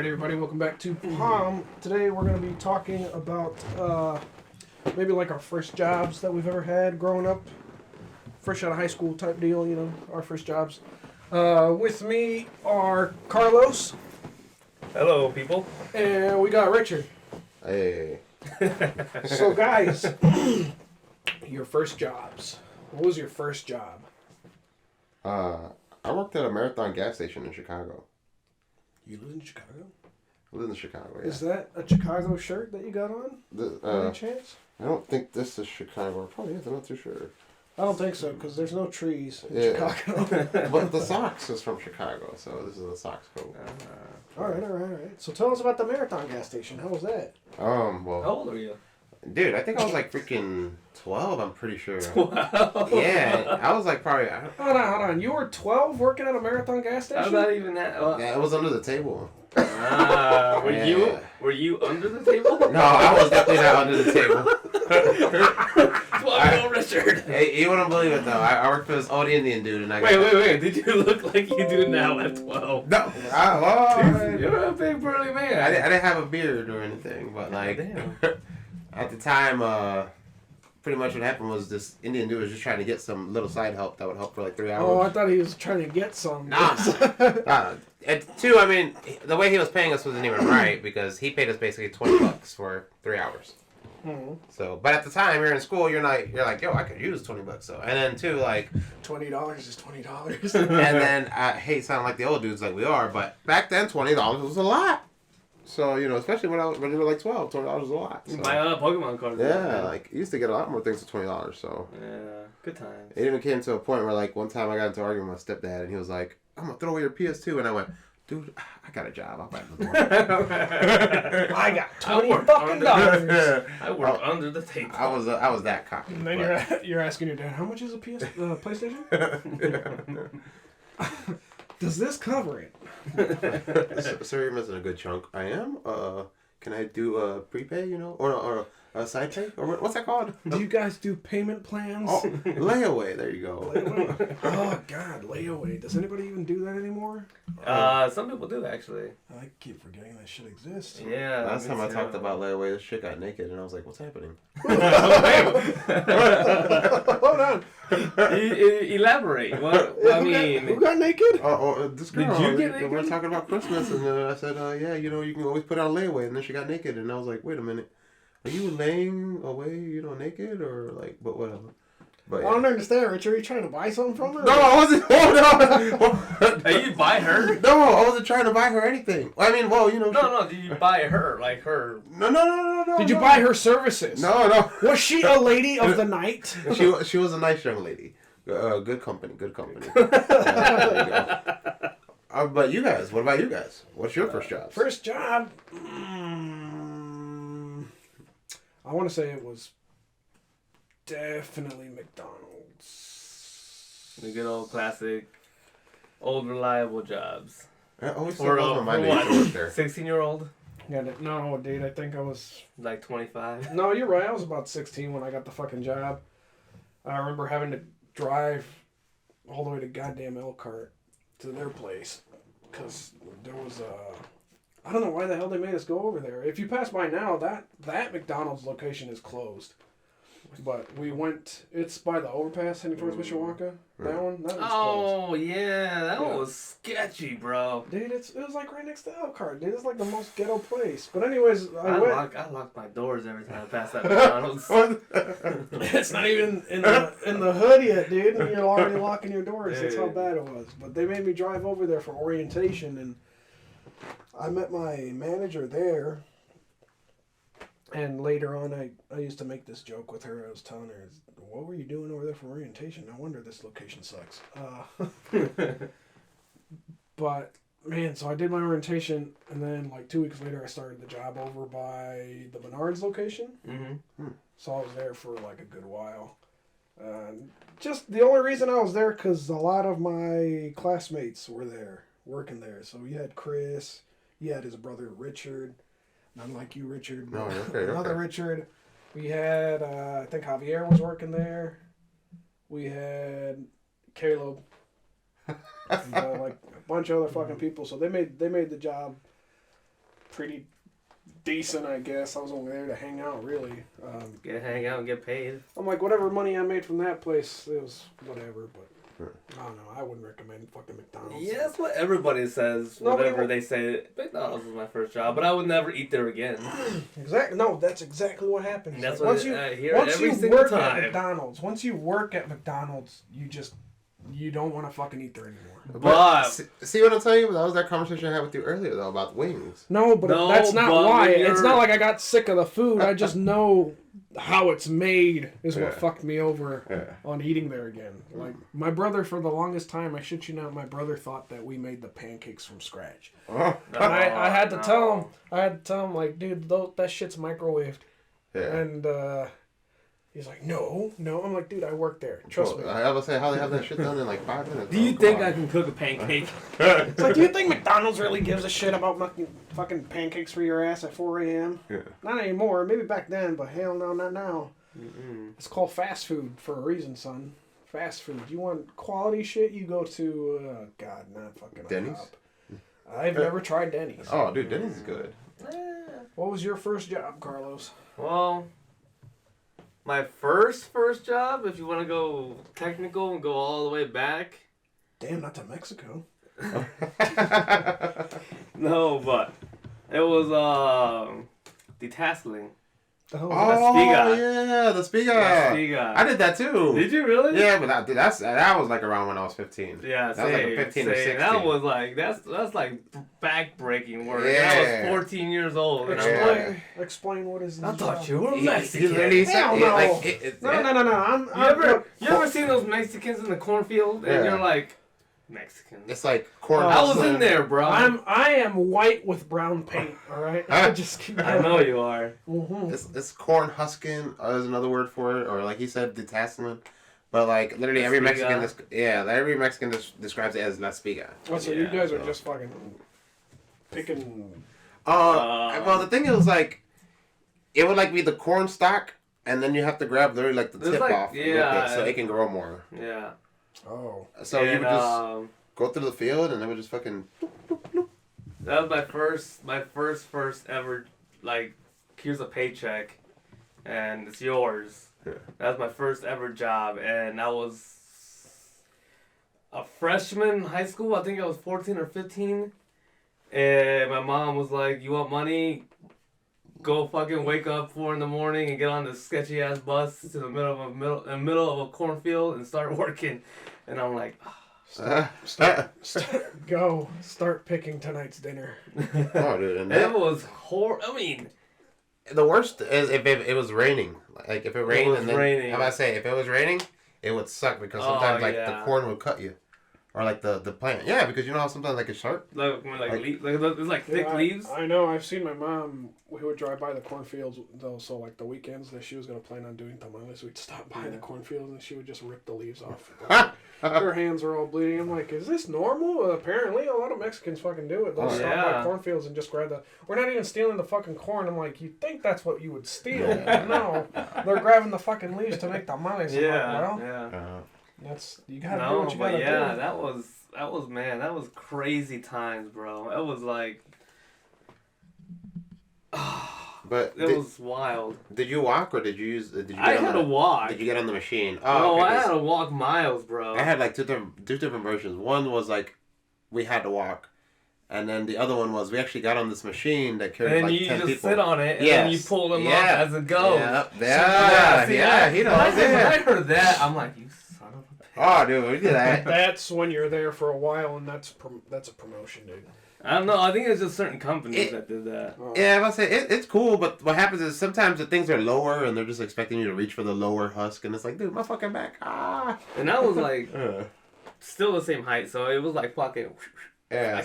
everybody, welcome back to Palm. Today we're going to be talking about maybe like our first jobs that we've ever had growing up. Fresh out of high school type deal, you know, our first jobs. With me are Carlos. Hello, people. And we got Richard. Hey. So guys, your first jobs. What was your first job? I worked at a Marathon gas station in Chicago. You live in Chicago? I live in Chicago, yeah. Is that a Chicago shirt that you got on? By any chance? I don't think this is Chicago. It probably is. I'm not too sure. I don't think so, because there's no trees in Yeah. Chicago. But the socks is from Chicago, so this is a socks coat. All right. So tell us about the Marathon gas station. How was that? Well, How old are you? dude, I think I was like freaking 12, I'm pretty sure. 12? Yeah, I was like probably... Hold on. You were 12 working at a Marathon gas station? I'm not even that. Yeah, it was under the table. Were Yeah. you under the table? No, I was definitely not under the table. 12-year-old Richard. Hey, you wouldn't believe it, though. I worked for this old Indian dude, and I got... Wait. Did you look like you do now at 12? No. You're a big burly man. I didn't have a beard or anything, but like... Damn. At the time, pretty much what happened was this Indian dude was just trying to get some little side help that would help for like 3 hours. Oh, I thought he was trying to get some. Nah. And two, I mean, the way he was paying us wasn't even right because he paid us basically $20 for 3 hours. Hmm. So, but at the time you're in school, you're like, yo, I could use $20 though. And then two, like $20 is $20. and then I hate sounding like the old dudes like we are, but back then $20 was a lot. So, you know, especially when you were like 12, $20 was a lot. So. Buy a Pokemon card. Yeah, like, you used to get a lot more things for $20, so. Yeah, good times. It even came to a point where, like, one time I got into an argument with my stepdad, and he was like, I'm gonna throw away your PS2, and I went, dude, I got a job, I'll buy another one. I got $20. I work under the table. I was that cocky. And then you're asking your dad, how much is a PlayStation? Does this cover it? Sir, you're missing a good chunk. I am? Can I do a prepay, you know? Or a side pay? Or what's that called? Do you guys do payment plans? Oh, layaway. There you go. Layaway? Oh, God, layaway. Does anybody even do that anymore? Some people do, actually. I keep forgetting that shit exists. Yeah. Last time I talked about layaway, this chick got naked, and I was like, what's happening? Hold on. Elaborate. What? I mean... Who got naked? This girl. Did you get naked? We were talking about Christmas, and I said, yeah, you know, you can always put out a layaway, and then she got naked, and I was like, wait a minute. Are you laying away, you know, naked, or like, but whatever. But, yeah. I don't understand, Richard. Are you trying to buy something from her? No, I wasn't. Hold on. Are you buy her? No, I wasn't trying to buy her anything. I mean, well, you know. No. Did you buy her, like her? No. Did you buy her services? No. Was she a lady of the night? She was a nice young lady. Good company. There you go. But you guys, what about you guys? What's your first job? First job? I want to say it was definitely McDonald's. The good old classic, old reliable jobs. I always thought For those were my days to work there. 16-year-old? Yeah, no, dude, I think I was... Like 25? No, you're right. I was about 16 when I got the fucking job. I remember having to drive all the way to goddamn Elkhart to their place. Because there was I don't know why the hell they made us go over there. If you pass by now, that McDonald's location is closed. But we went... It's by the overpass heading towards Mishawaka. That one? That was closed. Yeah. That one was sketchy, bro. Dude, it was like right next to Elkhart, dude. It's like the most ghetto place. But anyways, I lock my doors every time I pass that McDonald's. It's not even in the hood yet, dude. And you're already locking your doors. That's how bad it was. But they made me drive over there for orientation, and I met my manager there. And later on, I used to make this joke with her. I was telling her, what were you doing over there for orientation? No wonder this location sucks. But, man, so I did my orientation, and then, like, 2 weeks later, I started the job over by the Menards location. Mm-hmm. So I was there for, like, a good while. Just the only reason I was there because a lot of my classmates were there, working there. So you had Chris, you had his brother Richard. Not like you, Richard. No, okay. Another Richard. We had, I think Javier was working there. We had Caleb. Like a bunch of other fucking people. So they made the job pretty decent, I guess. I was only there to hang out, really. Hang out and get paid. I'm like, whatever money I made from that place, it was whatever, but I don't know. I wouldn't recommend fucking McDonald's. Yeah, that's what everybody says. Whenever they say McDonald's was my first job, but I would never eat there again. Exactly. No, that's exactly what happens. That's like, what I hear every single work time. At McDonald's, once you work at McDonald's, you don't want to fucking eat there anymore. But see what I'm telling you? That was that conversation I had with you earlier though about wings. No, but that's not why. It's not like I got sick of the food. I just know how it's made is what fucked me over on eating there again. Like my brother, for the longest time, I shit you not, my brother thought that we made the pancakes from scratch. And I had to tell him, like, dude, that shit's microwaved. Yeah. And he's like, no. I'm like, dude, I work there. Trust me. I was saying, how they have that shit done in like 5 minutes. do you think I can cook a pancake? It's like, do you think McDonald's really gives a shit about making fucking pancakes for your ass at 4 a.m.? Yeah. Not anymore. Maybe back then, but hell no, not now. Mm-mm. It's called fast food for a reason, son. Fast food. You want quality shit? You go to, not fucking Denny's? I've never tried Denny's. Oh, dude, Denny's is good. What was your first job, Carlos? Well, my first job, if you want to go technical and go all the way back. Damn, not to Mexico. No, but it was detasseling. The hell Oh, Spiga. yeah, the Spiga. La Spiga. I did that too. Did you really? Yeah, but that was like around when I was 15. Yeah, that was like 15 or 16. That was like that's like back-breaking work. Yeah. I was 14 years old. And Explain what is this I thought job? you were He Mexican. literally said, Hell no. No. You ever seen those Mexicans in the cornfield and you're like, Mexican? It's like corn. I was in there, bro. I am white with brown paint. All right. I just keep. I know you are. Mm-hmm. It's corn husking. There's another word for it, or like he said, detasseling. But like literally every Mexican, every Mexican describes it as La Spiga. Oh, so you guys are just fucking picking. Well, the thing is like, it would like be the corn stalk, and then you have to grab literally like the tip off, so it can grow more. Yeah. Oh. So you would just go through the field, and it would just fucking. That was my first ever, like, here's a paycheck, and it's yours. Yeah. That was my first ever job, and I was a freshman in high school. I think I was 14 or 15, and my mom was like, "You want money? Go fucking wake up 4 in the morning and get on this sketchy ass bus to the middle of a cornfield and start working." And I'm like, Start picking tonight's dinner. Oh, dude, and it was horrible. I mean, the worst is if it was raining. Like if it rained, was and then raining. how about I say if it was raining, it would suck because sometimes the corn would cut you, or like the plant. Yeah, because you know how sometimes like it's sharp. there's like thick leaves. I know. I've seen my mom. We would drive by the cornfields though. So like the weekends that she was gonna plan on doing tamales, we'd stop by the cornfields and she would just rip the leaves off. Her hands are all bleeding. I'm like, is this normal? Well, apparently, a lot of Mexicans fucking do it. They'll stop by cornfields and just grab the. We're not even stealing the fucking corn. I'm like, you think that's what you would steal? No, they're grabbing the fucking leaves to make tamales. That's you gotta do what you gotta do. Yeah, that was crazy times, bro. It was like. But it was wild. Did you walk or did you use? I had to walk. Did you get on the machine? Oh, I had to walk miles, bro. I had like two different versions. One was like, we had to walk, and then the other one was we actually got on this machine that carried like 10 people. And you just sit on it, and then you pull them up as it goes. He knows. When I heard that, I'm like, you son of a bitch. Oh, dude, we did that. That's when you're there for a while, and that's a promotion, dude. I don't know. I think it's just certain companies that did that. Yeah, I say it's cool, but what happens is sometimes the things are lower, and they're just expecting you to reach for the lower husk, and it's like, dude, my fucking back, And that was like still the same height, so it was like fucking. Yeah, I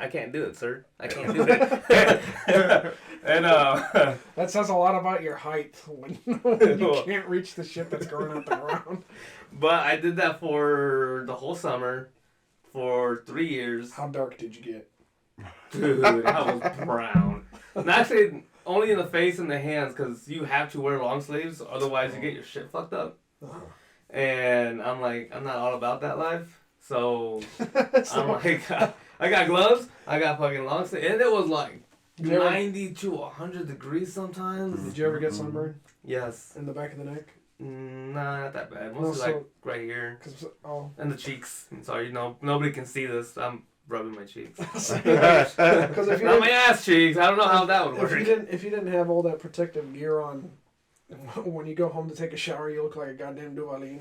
can't do it, sir. I can't do it. And that says a lot about your height when you can't reach the shit that's growing out the ground. But I did that for the whole summer, for 3 years. How dark did you get? Dude, I was brown. And actually, only in the face and the hands, because you have to wear long sleeves, otherwise you get your shit fucked up. And I'm like, I'm not all about that life. So I'm like, I got gloves, I got fucking long sleeves, and it was like you ever, 90 to 100 degrees sometimes. did you ever get sunburned Yes. in the back of the neck? Nah, not that bad. No, Mostly so- like right here. Oh. And the cheeks. I'm sorry, nobody can see this. I'm rubbing my cheeks. Because if you Not my didn't, ass cheeks. I don't know how that would work. if you didn't have all that protective gear on, when you go home to take a shower, you look like a goddamn Dyalla.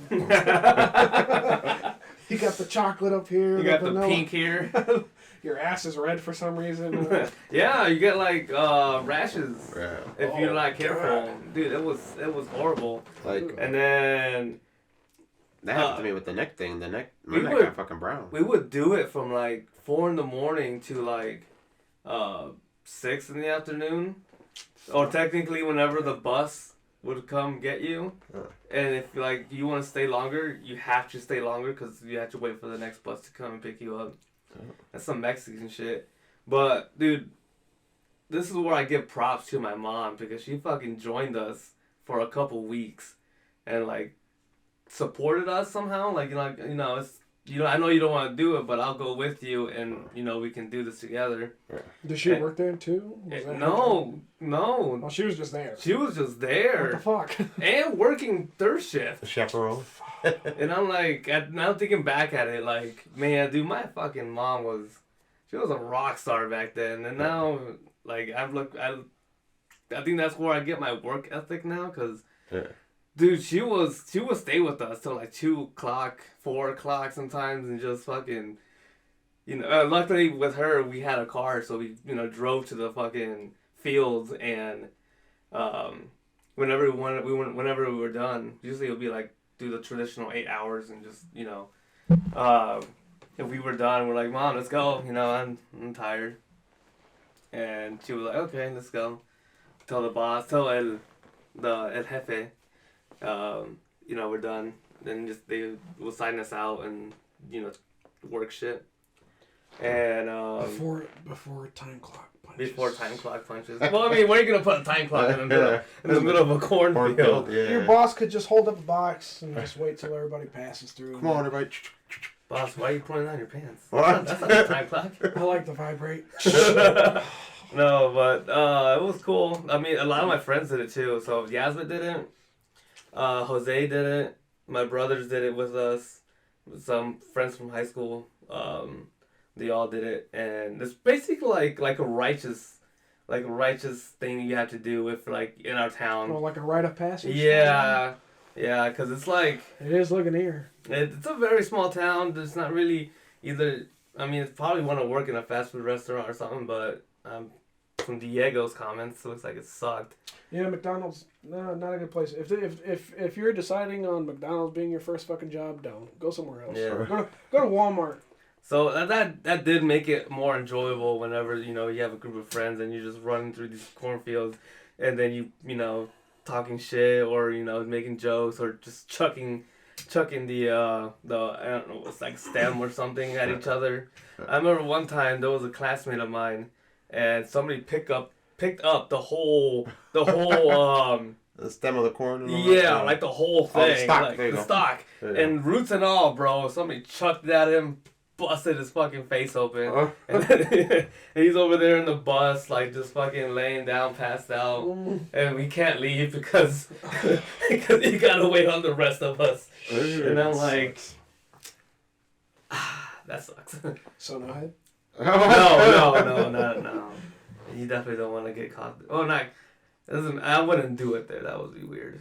You got the chocolate up here. You got the vanilla. pink here. Your ass is red for some reason. Yeah, you get like rashes Yeah. if you're not Oh, careful. God. Dude, it was horrible. Like And then that happened to me with the neck thing. My neck we got fucking brown. we would do it from like 4 a.m. to like 6 p.m. Or technically whenever the bus would come get you. And if like you want to stay longer, you have to stay longer because you have to wait for the next bus to come and pick you up. That's some Mexican shit. But dude, this is where I give props to my mom because she fucking joined us for a couple weeks and like supported us somehow. Like it's I know you don't want to do it, but I'll go with you and we can do this together. Did she work there too? Was that her No. job? Oh, she was just there. She was just What the there fuck? and working third shift. The chaperone. And I'm like, now thinking back at it, like, man, dude, my fucking mom she was a rock star back then. And now, like, I think that's where I get my work ethic now, because, dude, she would stay with us till like 2 o'clock, 4 o'clock sometimes, and just fucking, luckily with her, we had a car, so we, drove to the fucking fields, and, whenever we were done, usually it would be like, do the traditional 8 hours and just, if we were done, we're like, Mom, let's go. I'm tired. And she was like, okay, let's go. Tell the boss, tell el jefe, we're done. Then they will sign us out and, work shit. And, before time clock punches. before time clock punches. Well, I mean, where are you going to put a time clock in the middle of a cornfield? Yeah. Your boss could just hold up a box and just wait till everybody passes through. Come on, everybody. Boss, why are you pulling on your pants? What? That's not a time clock. I like to vibrate. No, but it was cool. I mean, a lot of my friends did it too. So Yasmin did it. Jose did it. My brothers did it with us. Some friends from high school. They all did it, and it's basically like a righteous thing you have to do with like in our town. Oh, like a rite of passage. Yeah, because it's like It is looking here. it's a very small town. There's not really either. I mean, it's probably want to work in a fast food restaurant or something, but from Diego's comments, it looks like it sucked. Yeah, McDonald's, no, not a good place. If you're deciding on McDonald's being your first fucking job, don't go somewhere else. Yeah. Go to Walmart. So that did make it more enjoyable whenever you have a group of friends and you're just running through these cornfields, and then you talking shit or making jokes or just chucking the I don't know, it's like stem or something at each other. I remember one time there was a classmate of mine, and somebody picked up the whole The stem of the corn. And all yeah, that. like the whole thing, the stalk, like there you the go. stock, Yeah. and roots and all, bro. Somebody chucked it at him, busted his fucking face open, and, and he's over there in the bus, like just fucking laying down, passed out, and we can't leave because you gotta wait on the rest of us. And I'm like, that sucks. So no head. No. You definitely don't want to get caught. Oh, no. I wouldn't do it there. That would be weird.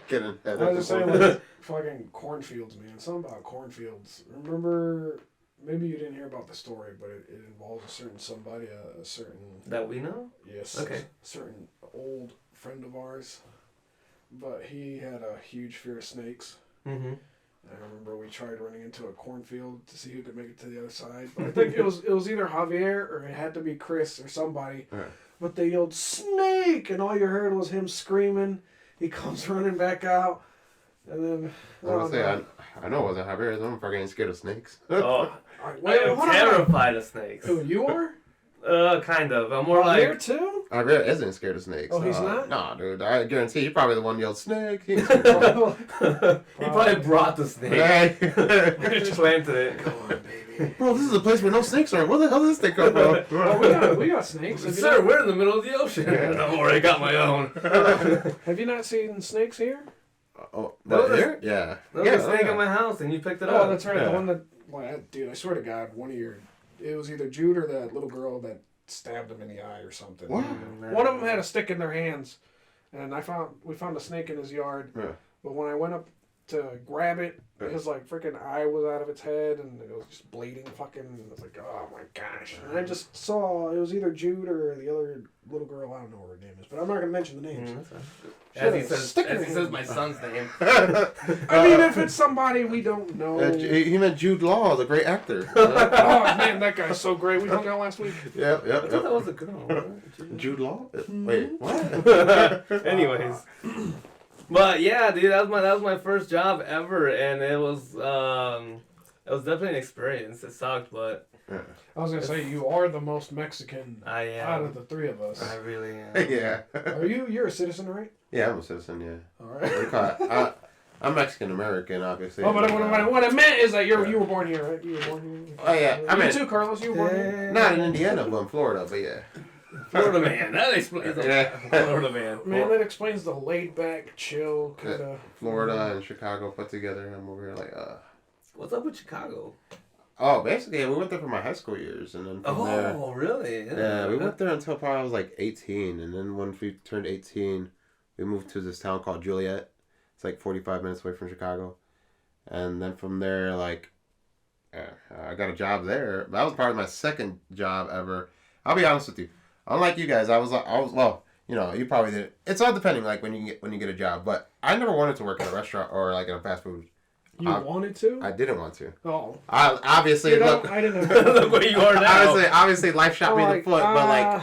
Getting I was just saying, like, fucking cornfields, man. Something about cornfields. Remember, maybe you didn't hear about the story, but it involves a certain somebody, a certain... That we know? Yes. Okay. A certain old friend of ours. But he had a huge fear of snakes. Mm-hmm. I remember we tried running into a cornfield to see who could make it to the other side. But I think it was either Javier or it had to be Chris or somebody. Right. But they yelled, "Snake!" And all you heard was him screaming. He comes running back out. And then... I know it wasn't Javier. I'm fucking scared of snakes. Oh, Right, I am terrified of snakes. Who, you are? Kind of. I'm more Javier like... too? I really isn't scared of snakes. Oh, he's not? Nah, dude. I guarantee you're probably the one yelled snake. He ain't scared of He probably brought the snake. Hey. Just planted it. Come on, baby. Bro, this is a place where no snakes are. Where the hell does this thing come from? Oh, we got snakes. Have you Sir, we're in the middle of the ocean. Don't worry, I got my own. Have you not seen snakes here? Oh, No, what, here? Yeah. There was a snake in my house and you picked it up. Oh, that's right. Yeah. The one that, dude, I swear to God, it was either Jude or that little girl that stabbed him in the eye or something. What? One of them had a stick in their hands, and we found a snake in his yard. Yeah. But when I went up to grab it, Yeah. his like freaking eye was out of its head, and it was just bleeding. Fucking, I was like, oh my gosh! And I just saw it was either Jude or the other little girl. I don't know what her name is, but I'm not gonna mention the names. As he Should've says, stick in as he his says hand. my son's name. I mean, if it's somebody we don't know. He meant Jude Law, the great actor. Oh man, that guy's so great. We hung out last week. Yep. I thought that was a girl. Jude Law? Wait, what? Anyways. But yeah, dude, that was my first job ever, and it was definitely an experience. It sucked, but I was gonna say you are the most Mexican I out am. of the three of us. I really am. Yeah. You're a citizen, right? Yeah, I'm a citizen, yeah. All What do you right. call it? I'm Mexican-American, obviously. Oh, but what I meant is that you were born here, right? You were born here. Oh, yeah. I You mean, too, Carlos. You were born here. not in Indiana, but in Florida, but yeah. Florida man. That explains a Yeah. lot. Florida man. Man, that explains the laid back, chill kind of. Florida and Chicago put together, and I'm over here like, What's up with Chicago? Oh, basically, we went there for my high school years, and then from there... Oh, really? Yeah, we went there until probably I was like 18, and then when we turned 18, we moved to this town called Juliet. It's like 45 minutes away from Chicago. And then from there, like, I got a job there. That was probably my second job ever. I'll be honest with you. Unlike you guys, I was well, you know, you probably did. It's all depending, like, when you get a job. But I never wanted to work in a restaurant or, like, in a fast food. You wanted to? I didn't want to. Oh. Obviously, look. I didn't have. Look where you are now. Obviously, life shot me in the foot, but, like...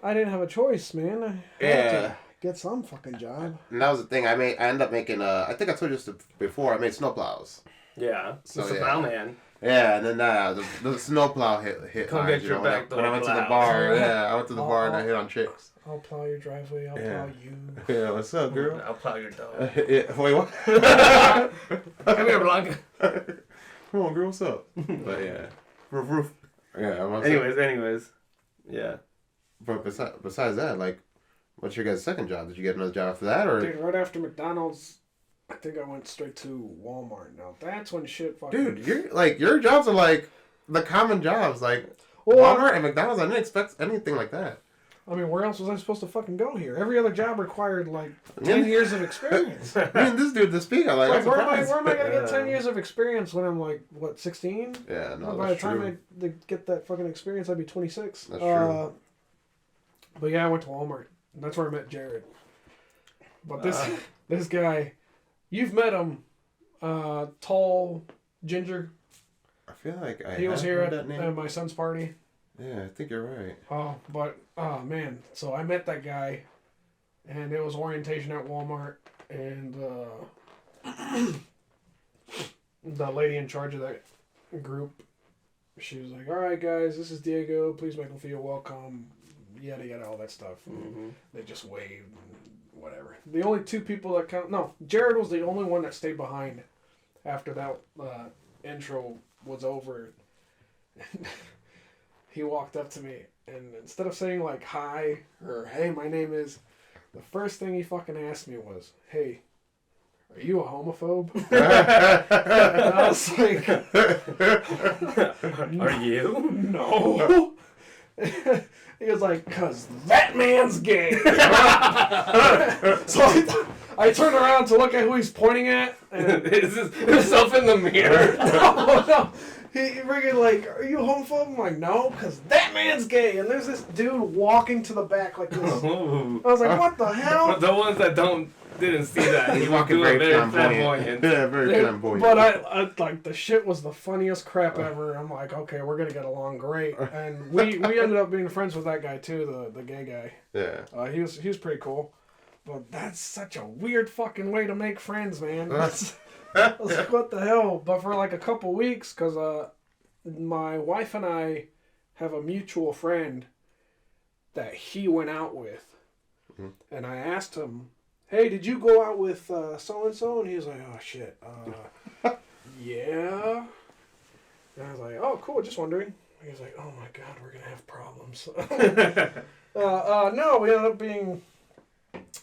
I didn't have a choice, man. I had to get some fucking job. And that was the thing. I ended up making. I think I told you this before. I made snowplows. Yeah. So, So, yeah. plowman. Yeah, and then the snowplow hit. Come hard, get you your know, back when I went to the door bar. plowed. Yeah, I went to the bar and I hit on chicks. I'll plow your driveway. I'll Yeah. plow you. Yeah, what's up, girl? I'll plow your dog. Yeah, wait, what? Come here, Blanca. Come on, girl, what's up? But yeah, Roof, roof. yeah. Anyways. Yeah. But besides that, like, what's your guys' second job? Did you get another job after that, or? Dude, right after McDonald's, I think I went straight to Walmart. Now that's when shit fucking. Dude, your jobs are like the common jobs, like Well, Walmart and McDonald's. I didn't expect anything like that. I mean, where else was I supposed to fucking go here? Every other job required like 10 years of experience. Me and this dude to speak, I'm like, Like, I'm where am I surprised. gonna get 10 years of experience when I'm like, what, 16? Yeah, no, By the that's time true. I get that fucking experience, I'd be 26. That's true. But yeah, I went to Walmart. That's where I met Jared. But this guy, you've met him, tall, ginger. I feel like He was here that name. at my son's party. Yeah, I think you're right. Oh man, so I met that guy, and it was orientation at Walmart, and the lady in charge of that group, she was like, "All right, guys, this is Diego. Please make him feel welcome." Yada yada, all that stuff. Mm-hmm. They just waved, and whatever. The only two people that count. No, Jared was the only one that stayed behind after that intro was over. He walked up to me, and instead of saying like hi or hey, my name is, the first thing he fucking asked me was, "Hey, are you a homophobe?" And I was like, Are you? "No." He was like, "'Cause that man's gay." So I turned around to look at who he's pointing at, and Is this himself in the mirror? no. He freaking like, "Are you a homophobe?" I'm like, "No, because that man's gay." And there's this dude walking to the back like this. I was like, "What the hell?" The ones that didn't see that. He's He walking was doing very flamboyant. Yeah, very Dude, flamboyant. but I like the shit was the funniest crap ever. I'm like, okay, we're gonna get along great, and we ended up being friends with that guy too, the gay guy. Yeah. He was pretty cool, but that's such a weird fucking way to make friends, man. I was like, what the hell? But for like a couple weeks, cause my wife and I have a mutual friend, that he went out with. Mhm. And I asked him, hey, did you go out with so-and-so? And he was like, oh, shit. Yeah. And I was like, oh, cool, just wondering. He was like, oh, my God, we're going to have problems. No, we ended up being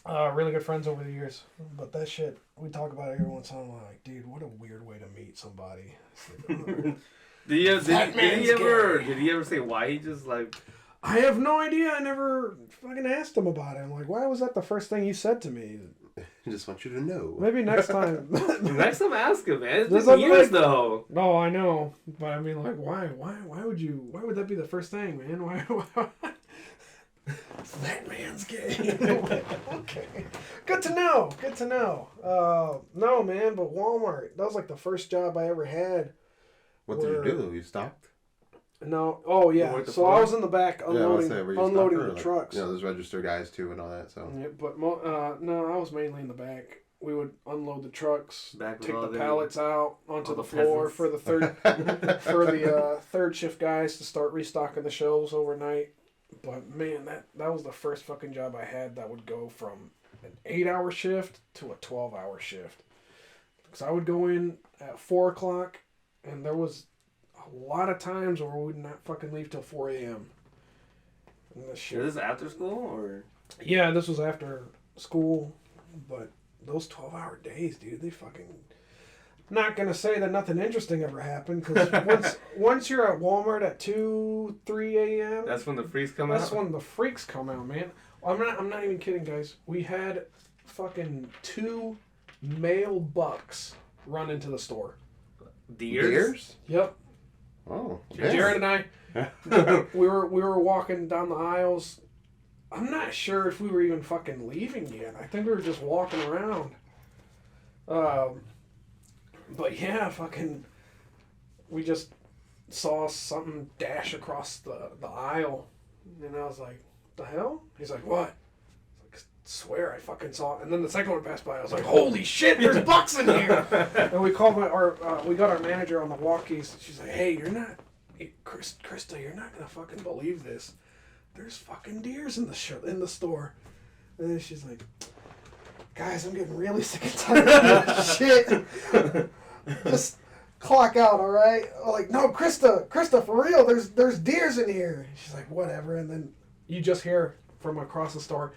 really good friends over the years. But that shit, we talk about it every once in a while. Like, dude, what a weird way to meet somebody. Did he gay. ever say why he just like... I have no idea. I never fucking asked him about it. I'm like, why was that the first thing you said to me? I just want you to know. Maybe next time. Next time ask him, man. It's There's been like- years though. No, I know, but I mean, like, why would that be the first thing, man? Why? That man's gay. Okay, good to know. No, man, but Walmart. That was like the first job I ever had. What did you do? You stopped? No. Oh yeah. worked the So floor? I was in the back unloading the Like, trucks. You know, there's register guys too and all that. So. Yeah, but no, I was mainly in the back. We would unload the trucks, Back with take all the the- pallets out onto all the the floor peasants. for the third shift guys to start restocking the shelves overnight. But man, that was the first fucking job I had that would go from an 8-hour shift to a 12-hour shift. Because I would go in at 4 o'clock, and there was a lot of times where we would not fucking leave till 4 a.m. And this shit. Is this after school or? Yeah, this was after school, but those 12-hour days, dude, they fucking... Not gonna say that nothing interesting ever happened, because once you're at Walmart at 2, 3 a.m. That's when the freaks come out. That's when the freaks come out, man. I'm not even kidding, guys. We had fucking 2 male bucks run into the store. Deers? Yep. Oh. Jared and I, we were walking down the aisles. I'm not sure if we were even fucking leaving yet. I think we were just walking around. But yeah, fucking, we just saw something dash across the aisle, and I was like, "The hell?" He's like, "What?" I was like, "Swear I fucking saw it." And then the second one passed by. I was like, "Holy shit! There's bucks in here!" And we called we got our manager on the walkies. She's like, "Hey, Krista, you're not gonna fucking believe this. There's fucking deers in the store." And then she's like, "Guys, I'm getting really sick and tired of this shit. Just clock out, all right?" I'm like, "No, Krista, for real. There's deers in here." She's like, "Whatever." And then you just hear from across the store,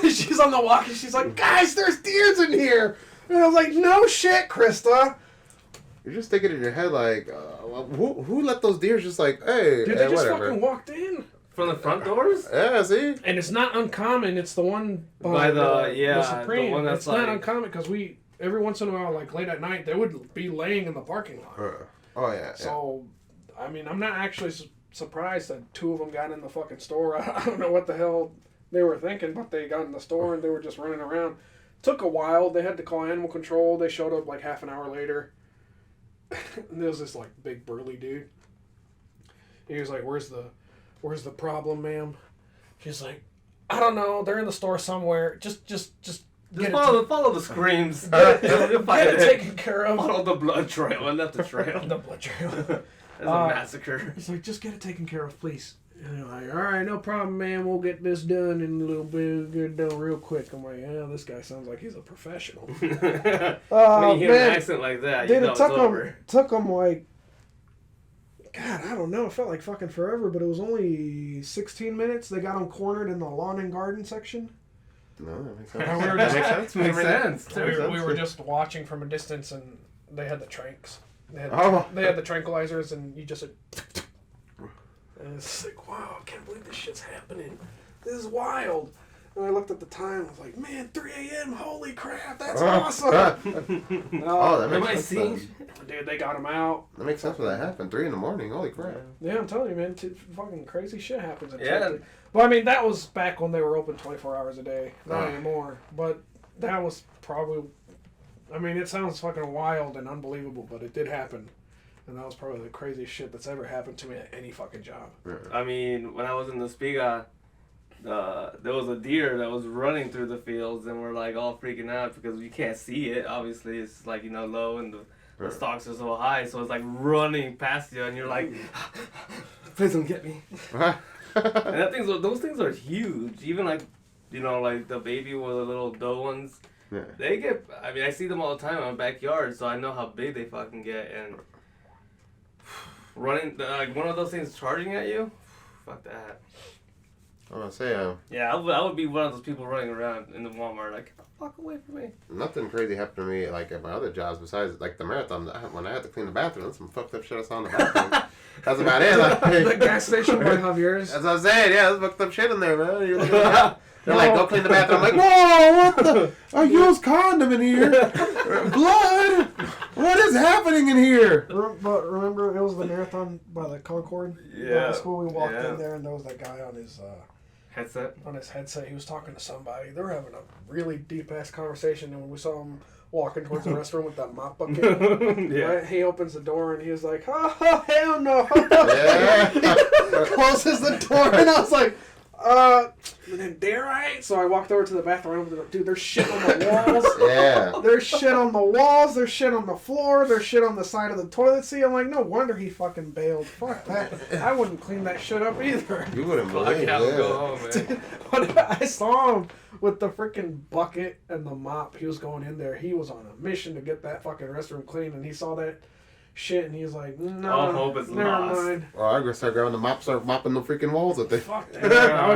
she's on the walkie. She's like, "Guys, there's deers in here." And I was like, "No shit, Krista." You're just thinking in your head like, who let those deers just like, hey, Dude, hey, they just whatever. fucking walked in. From the front doors? Yeah, see? And it's not uncommon. It's the one By the Supreme. one that's it's not like- uncommon because we every once in a while, like late at night, they would be laying in the parking lot. Oh yeah. So, I mean, I'm not actually surprised that 2 of them got in the fucking store. I don't know what the hell they were thinking, but they got in the store and they were just running around. Took a while. They had to call animal control. They showed up like half an hour later. And there was this like big burly dude. He was like, "Where's the problem, ma'am?" She's like, "I don't know. They're in the store somewhere. Just Follow the screams. get it taken care of." Follow the blood trail. I left the trail. The blood trail. That's a massacre. He's like, "Just get it taken care of, please." And they're like, "All right, no problem, man. We'll get this done in a little bit. Get it done real quick." I'm like, "Yeah, this guy sounds like he's a professional." When you hear an accent like that, you Dude, know it it's took over. him like, God, I don't know. It felt like fucking forever, but it was only 16 minutes. They got him cornered in the lawn and garden section. No, that makes And we sense. were That just- makes sense. Makes sense. Makes sense. We were just watching from a distance, and they had the tranks. They had Oh. the tranquilizers, and you just said, and it's like, wow, I can't believe this shit's happening. This is wild. And I looked at the time. I was like, man, 3 a.m. Holy crap, that's awesome. Oh, that Am I makes seeing? sense. Dude, they got him out. That makes sense when that happened. 3 a.m. Holy crap. Yeah, I'm telling you, man, fucking crazy shit happens at Yeah. Turkey. Well, I mean, that was back when they were open 24 hours a day. Not Ah. anymore. But that was probably... I mean, it sounds fucking wild and unbelievable, but it did happen. And that was probably the craziest shit that's ever happened to me at any fucking job. I mean, when I was in the Spiga, there was a deer that was running through the fields, and we're like all freaking out because you can't see it. Obviously, it's like low in the stocks are so high, so it's like running past you, and you're like, please don't get me. And those things are huge. Even like, you know, like the baby with the little doe ones. Yeah. They get. I mean, I see them all the time in my backyard, so I know how big they fucking get. And running like one of those things charging at you, fuck that. I'm gonna say, Yeah, I would be one of those people running around in the Walmart like, get the fuck away from me. nothing crazy happened to me like at my other jobs besides like the marathon. When I had to clean the bathroom, that's some fucked up shit I saw in the bathroom. That's about it. Like, The gas station by Javier's. that's what I'm saying. Yeah, there's fucked up shit in there, man. You're looking at they're like, go clean the bathroom. I'm like, whoa, what the? I used condom in here. Blood. What is happening in here? But remember, it was the marathon by the Concord. Yeah. By the school. We walked Yeah. in there, and there was that guy on his Headset. headset. He was talking to somebody. They were having a really deep ass conversation, and when we saw him walking towards the restroom with that mop bucket, Yeah. right, he opens the door and he was like, "Oh hell no!" Yeah. Closes the door, and I was like, and then dare I? So I walked over to the bathroom. Dude, there's shit on the walls. Yeah. There's shit on the walls. There's shit on the floor. There's shit on the side of the toilet seat. I'm like, no wonder he fucking bailed. Fuck that. I wouldn't clean that shit up either. You wouldn't Fuck believe out, it. go home, man. When I saw him with the freaking bucket and the mop, he was going in there. He was on a mission to get that fucking restroom clean, and he saw that shit, and he was like, no, All hope is never lost. mind. Well, I'm gonna start grabbing the mop, start mopping the freaking walls with it. Fuck that. I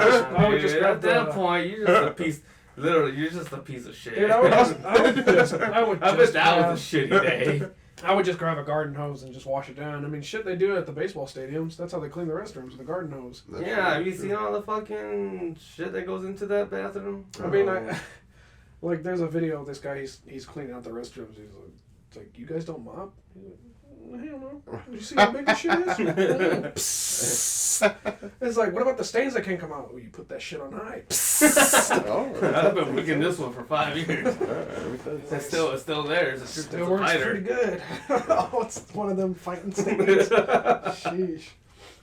would just Dude, grab at that the... point, you're just a piece. Literally, you're just a piece of shit. Dude, I would just I bet that was a shitty day. I would just grab a garden hose and just wash it down. I mean, shit, they do it at the baseball stadiums. That's how they clean the restrooms, with a garden hose. That's Yeah, have true. you seen all the fucking shit that goes into that bathroom? I mean, like, there's a video of this guy, he's cleaning out the restrooms. It's like, you guys don't mop? He's like, hell no. Did you see how big this shit is? It's like, what about the stains that can't come out? Oh, you put that shit on high. Oh, I've been wicking this one for 5 years. It's still there. It's Still a works fighter. pretty good. Oh, it's one of them fighting stains. Sheesh.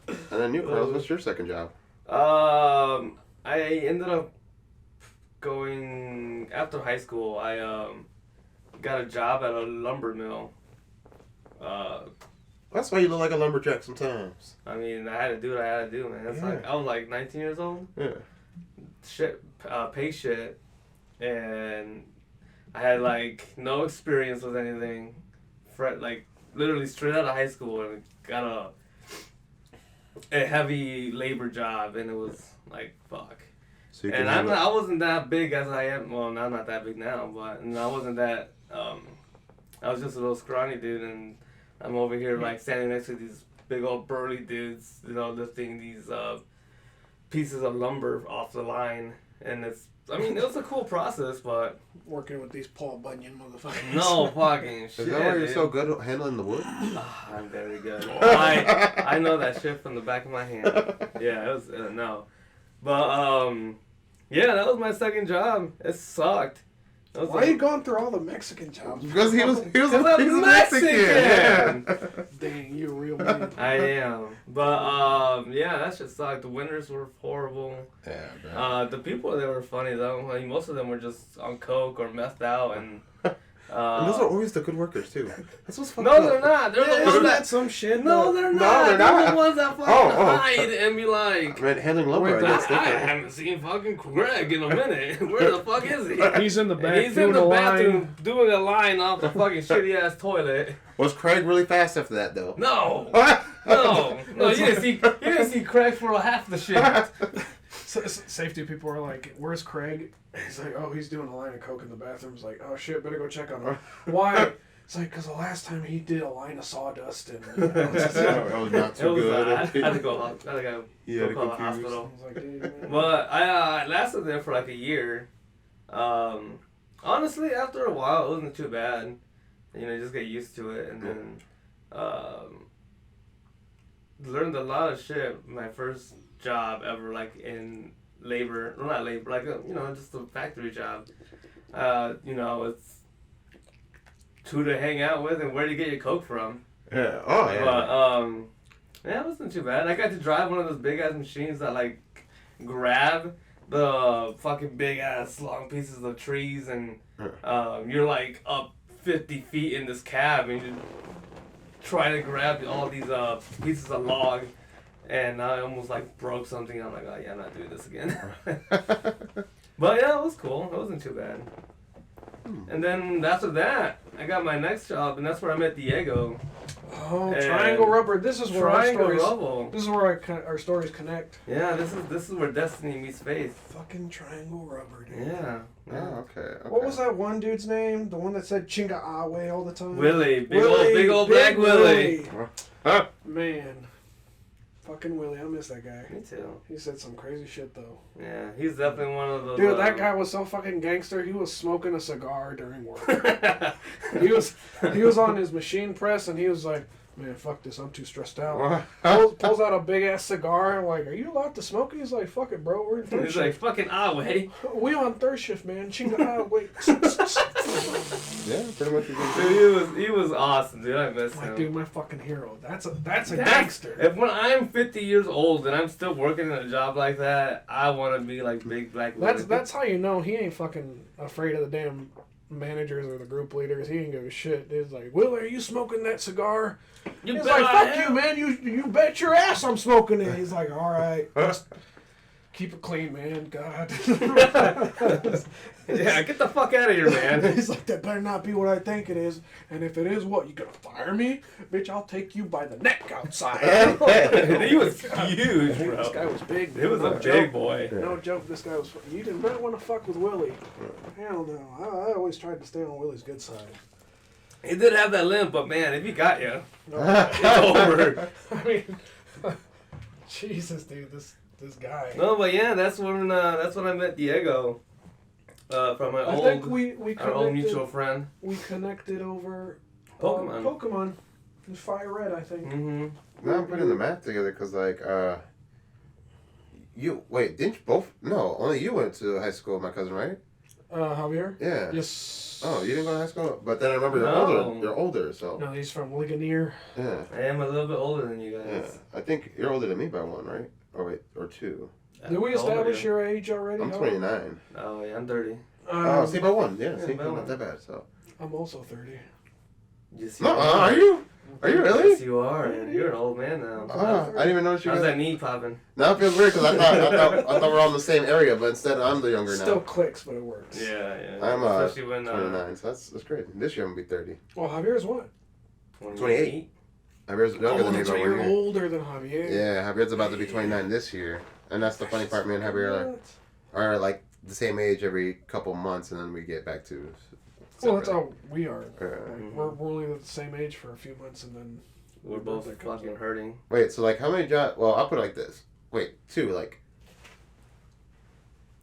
And then you, Carlos, what's your second job? I ended up going after high school. I got a job at a lumber mill. That's why you look like a lumberjack sometimes. I mean, I had to do what I had to do, man. It's like I was like 19 years old. Yeah. Shit, pay shit, and I had like no experience with anything. Like literally straight out of high school, and got a heavy labor job, and it was like fuck. So you And handle- I wasn't that big as I am. Well, I'm not that big now, but I wasn't that. I was just a little scrawny dude, and I'm over here like standing next to these big old burly dudes, you know, lifting these pieces of lumber off the line, and it was a cool process, but Working with these Paul Bunyan motherfuckers. no fucking shit. Is that why you're dude. so good at handling the wood? I'm very good. I know that shit from the back of my hand. Yeah, it was no, but yeah, that was my second job. It sucked. Why are you going through all the Mexican jobs? Because he was Because I'm Mexican. Yeah. Dang, you're a real man. I am, but yeah, that shit sucked. The winters were horrible. Yeah, man. The people there were funny though. Like most of them were just on coke or methed out, and And those are always the good workers too. That's what's fucked no, up. they're not. They're the Isn't ones that that. some shit? No, they're not. they're They're not. the ones that fucking Oh. hide and be like. I mean, handling lumber, Wait, I guess. I different. haven't seen fucking Greg in a minute. Where the fuck is he? He's in the And back he's doing in the a bathroom line. doing a line off the fucking shitty ass toilet. Was Craig really fast after that though? No, no, you didn't see Craig for half the shit. Safety people are like, "Where's Craig?" He's like, "Oh, he's doing a line of coke in the bathroom." He's like, "Oh shit, better go check on him." Why? It's like, because the last time he did a line of sawdust and. That was not It too was, good. I had to go. I had to go Yeah, call the confused. hospital. I was like, dude, man. But I lasted there for like a year. Honestly, after a while, it wasn't too bad. You know, you just get used to it, and then learned a lot of shit. My first job ever, like in labor, well, not labor, like you know, just a factory job. You know, it's who to hang out with and where to get your coke from. Yeah. Oh yeah. But yeah, it wasn't too bad. I got to drive one of those big ass machines that like grab the fucking big ass long pieces of trees, and you're like up 50 feet in this cab and you try to grab all these pieces of log, and I almost like broke something. I'm like, oh yeah, I'm not doing this again. But yeah, it was cool. It wasn't too bad. And then after that, I got my next job, and that's where I met Diego. Oh, Triangle Rubber. This is where our stories connect. Yeah, this is where destiny meets faith. Fucking Triangle Rubber, dude. Yeah. Oh, okay. What was that one dude's name? The one that said Chinga Awe all the time? Willie. Big old black Willie. Huh? Man. Fucking Willie. I miss that guy. Me too. He said some crazy shit, though. Yeah, he's definitely one of those. Dude, that guy was so fucking gangster. He was smoking a cigar during work. he was on his machine press, and he was like, man, fuck this. I'm too stressed out. Pulls out a big-ass cigar. I'm like, are you allowed to smoke it? He's like, fuck it, bro. We're in third He's shift. like, fucking wait. We on third shift, man. Chinga wait. Yeah, pretty much. Dude, he was awesome, dude. I miss him. Dude, my fucking hero. That's a gangster. If when I'm 50 years old and I'm still working in a job like that, I want to be like big black Willie. That's how you know he ain't fucking afraid of the damn managers or the group leaders. He ain't give a shit. He's like, Willie, are you smoking that cigar? He's like, fuck you, man. You bet your ass I'm smoking it. He's like, all right. Just keep it clean, man. God. Yeah, get the fuck out of here, man. He's like, that better not be what I think it is. And if it is, what, you gonna fire me? Bitch, I'll take you by the neck outside. He was huge, bro. This guy was big. He was a big boy. No joke, this guy was... You did not want to fuck with Willie. Hell no. I always tried to stay on Willie's good side. He did have that limp, but man, if he got you, No, it's over. I mean... Jesus, dude, this guy. No, but yeah, that's when I met Diego. From my I think we our old mutual friend. We connected over Pokemon. Pokemon. Fire Red, I think. Mm-hmm. Now I'm putting the math together because, like, didn't you both? No, only you went to high school with my cousin, right? Javier? Yeah. Yes. Oh, you didn't go to high school? But then I remember you're older, so. No, he's from Ligonier. Yeah. I am a little bit older than you guys. Yeah. I think you're older than me by one, right? Or two. Did we establish your age already? I'm 29. Oh, yeah, I'm 30. See, by one. Yeah, see, by not one. that bad, so. I'm also 30. Yes, No, are you? Are you really? Yes, you are. And you're an old man now. I didn't even notice you How's guys. that knee popping? Now it feels weird because I thought we're all in the same area, but instead I'm the younger Still now. clicks, but it works. Yeah. I'm Especially when 29, so that's great. This year I'm gonna be 30. Well, Javier's what? 28. Javier's younger than me that's by right, 1 you're year. older than Javier. Yeah, Javier's about to be 29 this year, and that's the funny part. Me and Javier are like the same age every couple months, and then we get back to. Well, that's how we are. Mm-hmm. We're only the same age for a few months, and then We're both fucking hurting. Wait, so like how many jobs? Well, I'll put it like this. Wait, two. Like,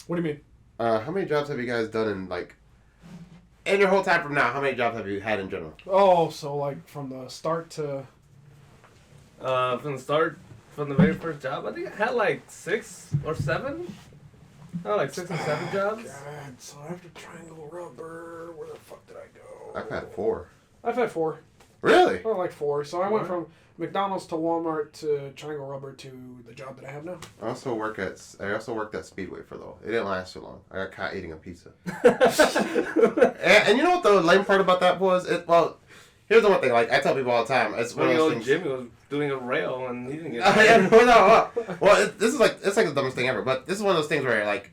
what do you mean? how many jobs have you guys done in your whole time from now? How many jobs have you had in general? Oh, so like from the start to. From the very first job, I think I had like 6 or 7. Oh, like 6 or 7 jobs. God, so after Triangle Rubber, where the fuck did I go? I've had 4. I've had 4. Really? Or like 4. So I went from McDonald's to Walmart to Triangle Rubber to the job that I have now. I also worked at Speedway for though. It didn't last too long. I got caught eating a pizza. and you know what the lame part about that was? Here's the one thing. Like I tell people all the time, it's one of those things. Jimmy was doing a rail and he didn't get. This is it's like the dumbest thing ever. But this is one of those things where like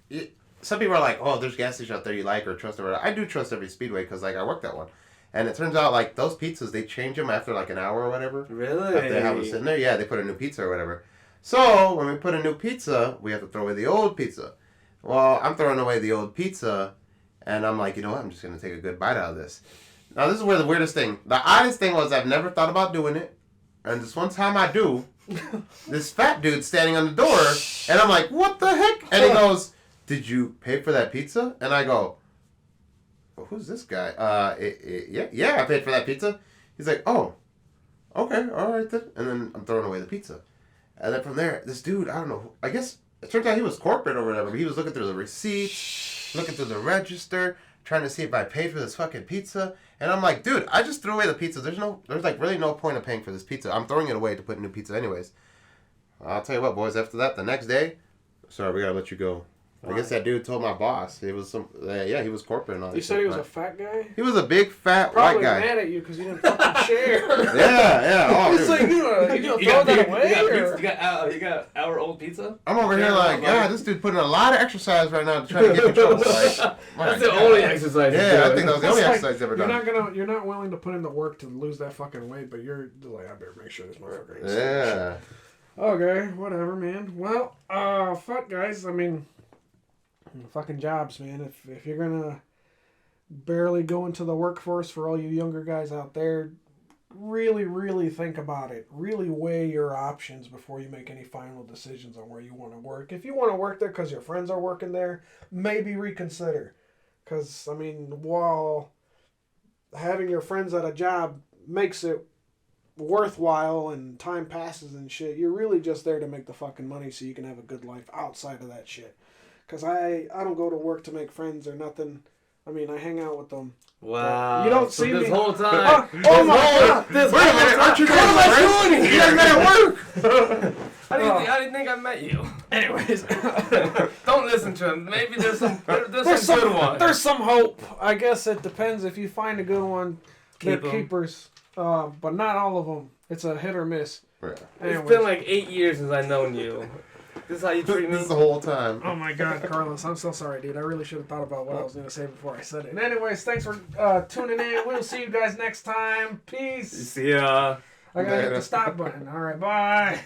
some people are like, oh, there's gas station out there you like or trust or whatever. I do trust every Speedway because like I worked at one. And it turns out, like, those pizzas, they change them after, like, an hour or whatever. Really? After they have them sitting there. Yeah, they put a new pizza or whatever. So, when we put a new pizza, we have to throw away the old pizza. Well, I'm throwing away the old pizza, and I'm like, you know what? I'm just going to take a good bite out of this. Now, this is where the weirdest thing. The oddest thing was I've never thought about doing it. And this one time I do, this fat dude's standing on the door, and I'm like, what the heck? And he goes, did you pay for that pizza? And I go, who's this guy? Yeah, I paid for that pizza. He's like, oh, okay, all right then. And then I'm throwing away the pizza. And then from there, this dude, I don't know, I guess it turns out he was corporate or whatever, but he was looking through the receipt, looking through the register, trying to see if I paid for this fucking pizza. And I'm like, dude, I just threw away the pizza. There's like really no point of paying for this pizza. I'm throwing it away to put new pizza anyways. I'll tell you what, boys, after that, the next day, sorry, we gotta let you go. I guess that dude told my boss. He was he was corporate and all that. You said he was a fat guy? He was a big, fat, Probably white guy. mad at you because you didn't fucking share. Yeah. Oh, He's dude. like, you throw that away? You got our old pizza? I'm over here like, this dude putting a lot of exercise right now to try to get in trouble. Like, that's the only exercise. Yeah, I think that was the only exercise he's ever done. You're not willing to put in the work to lose that fucking weight, but you're like, I better make sure this motherfucker ain't Yeah. Okay, whatever, man. Well, fuck, guys. I mean, fucking jobs, man. If you're gonna barely go into the workforce, for all you younger guys out there, really, really think about it. Really weigh your options before you make any final decisions on where you want to work. If you want to work there because your friends are working there, maybe reconsider. Because, I mean, while having your friends at a job makes it worthwhile and time passes and shit, you're really just there to make the fucking money so you can have a good life outside of that shit. Because I don't go to work to make friends or nothing. I mean, I hang out with them. Wow. You don't so see this me whole time. oh my god! This Wait a minute, aren't you guys what am I friends? doing You here? guys met at work. I didn't think I met you. Anyways, Don't listen to him. Maybe there's some good ones. There's some hope. I guess it depends. If you find a good one, Keep they're 'em. keepers. But not all of them. It's a hit or miss. Yeah. It's been like 8 years since I've known you. This is how you treat me? This is the whole time. Oh my god, Carlos, I'm so sorry, dude. I really should have thought about what I was going to say before I said it. And anyways, thanks for tuning in. We'll see you guys next time. Peace. See ya. I got to hit the stop button. All right, bye.